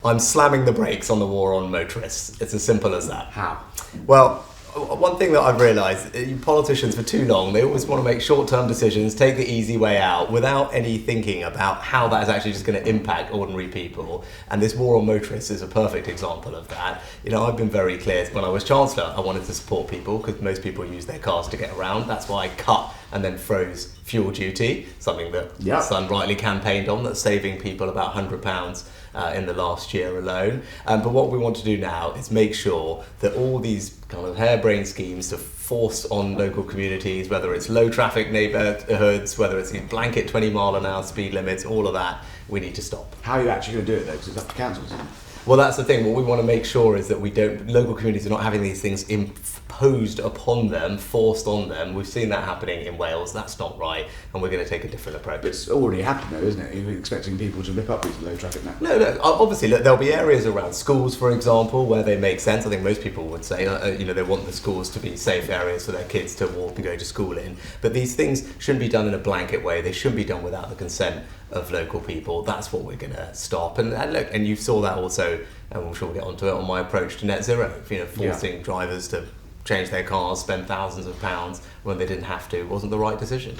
I'm slamming the brakes on the war on motorists. It's as simple as that. How? Well, one thing that I've realised, politicians for too long, they always want to make short-term decisions, take the easy way out, without any thinking about how that is actually just going to impact ordinary people. And this war on motorists is a perfect example of that. I've been very clear, when I was Chancellor, I wanted to support people, because most people use their cars to get around. That's why I cut and then froze fuel duty, something that the Sun rightly campaigned on, that's saving people about £100 in the last year alone. But what we want to do now is make sure that all these kind of harebrained schemes to force on local communities, whether it's low traffic neighbourhoods, whether it's these blanket 20 mile an hour speed limits, all of that, we need to stop. How are you actually going to do it though? Because it's up to councils, isn't it? Well, that's the thing. What we want to make sure is that local communities are not having these things imposed upon them, forced on them. We've seen that happening in Wales. That's not right, and we're going to take a different approach. It's already happened though, isn't it? You're expecting people to rip up these low traffic now. No, obviously, there'll be areas around schools, for example, where they make sense. I think most people would say, they want the schools to be safe areas for their kids to walk and go to school in. But these things shouldn't be done in a blanket way. They shouldn't be done without the consent of local people. That's what we're going to stop. And look, and you saw that also, and I'm sure we'll get onto it, on my approach to net zero. Forcing drivers to change their cars, spend thousands of pounds when they didn't have to, wasn't the right decision.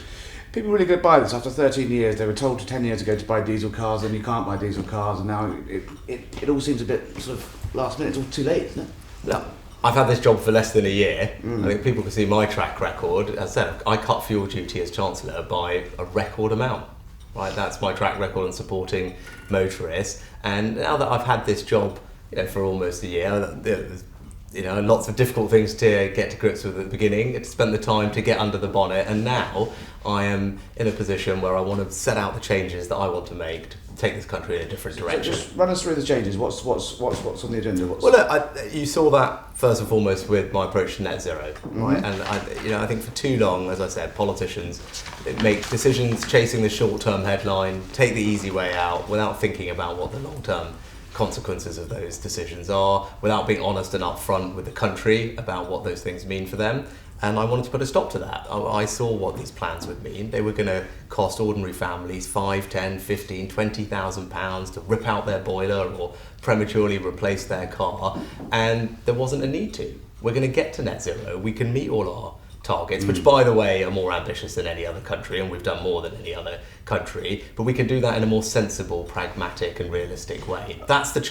People really go buy this. After 13 years, they were told 10 years ago to buy diesel cars, and you can't buy diesel cars, and now it all seems a bit sort of last minute. It's all too late, isn't it? No. I've had this job for less than a year. I think people can see my track record. As I said, I cut fuel duty as Chancellor by a record amount. Right, that's my track record in supporting motorists. And now that I've had this job, for almost a year, there's, lots of difficult things to get to grips with at the beginning. It's spent the time to get under the bonnet, and now I am in a position where I want to set out the changes that I want to make to take this country in a different direction. So just run us through the changes. What's on the agenda? Well, look, you saw that first and foremost with my approach to net zero, right? And I think for too long, as I said, politicians make decisions chasing the short-term headline, take the easy way out without thinking about what the long-term consequences of those decisions are, without being honest and upfront with the country about what those things mean for them. And I wanted to put a stop to that. I saw what these plans would mean. They were going to cost ordinary families 5, 10, 15, 20,000 pounds to rip out their boiler or prematurely replace their car, and there wasn't a need to. We're going to get to net zero. We can meet all our targets, which, by the way, are more ambitious than any other country, and we've done more than any other country, but we can do that in a more sensible, pragmatic and realistic way. That's the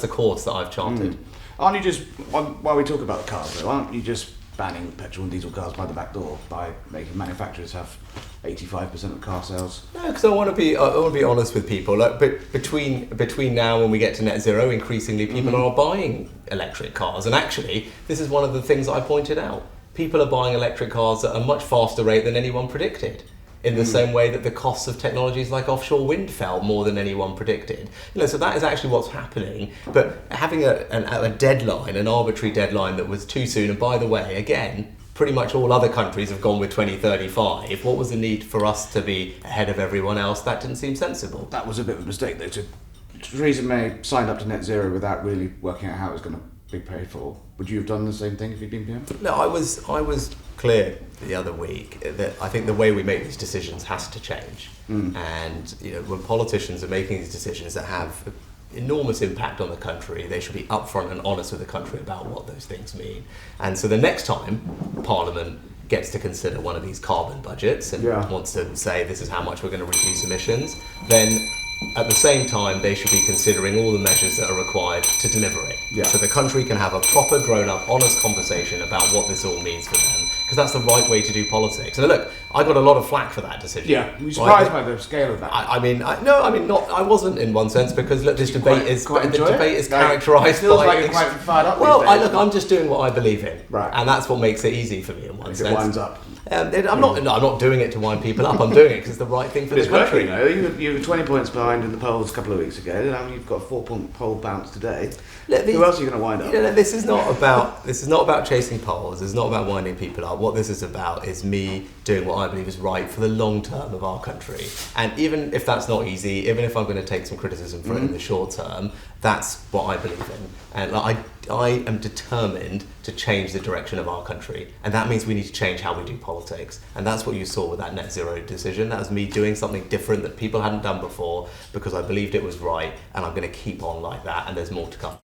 course that I've charted. Aren't you just, while we talk about the cars though, aren't you just banning petrol and diesel cars by the back door by making manufacturers have 85% of car sales? No, because I want to be honest with people. Like, but between now and we get to net zero, increasingly people are buying electric cars, and actually, this is one of the things I pointed out. People are buying electric cars at a much faster rate than anyone predicted. In the same way that the costs of technologies like offshore wind fell more than anyone predicted. So that is actually what's happening. But having a deadline, an arbitrary deadline that was too soon, and by the way, again, pretty much all other countries have gone with 2035. What was the need for us to be ahead of everyone else? That didn't seem sensible. That was a bit of a mistake though. Theresa May signed up to net zero without really working out how it was going to be paid for. Would you have done the same thing if you'd been PM? No, I was clear the other week that I think the way we make these decisions has to change. And when politicians are making these decisions that have enormous impact on the country, they should be upfront and honest with the country about what those things mean. And so the next time Parliament gets to consider one of these carbon budgets and wants to say this is how much we're going to reduce emissions, then at the same time they should be considering all the measures that are required to deliver it. So the country can have a proper, grown-up, honest conversation about what this all means for them, because that's the right way to do politics. And look, I got a lot of flack for that decision. Were you surprised by the scale of that? I wasn't in one sense, because look, this debate is characterised by. Feels like you're quite fired up. Well, I'm just doing what I believe in, and that's what makes it easy for me in one sense. It winds up. I'm not doing it to wind people up. I'm doing it because it's the right thing for the country. You were 20 points behind in the polls a couple of weeks ago. Now you've got a 4-point poll bounce today. Who else are you going to wind up? This is not about chasing polls. It's not about winding people up. What this is about is me doing what I believe is right for the long term of our country. And even if that's not easy, even if I'm going to take some criticism for it in the short term, that's what I believe in. And I am determined to change the direction of our country, and that means we need to change how we do politics. And that's what you saw with that net zero decision. That was me doing something different that people hadn't done before because I believed it was right, and I'm going to keep on like that, and there's more to come.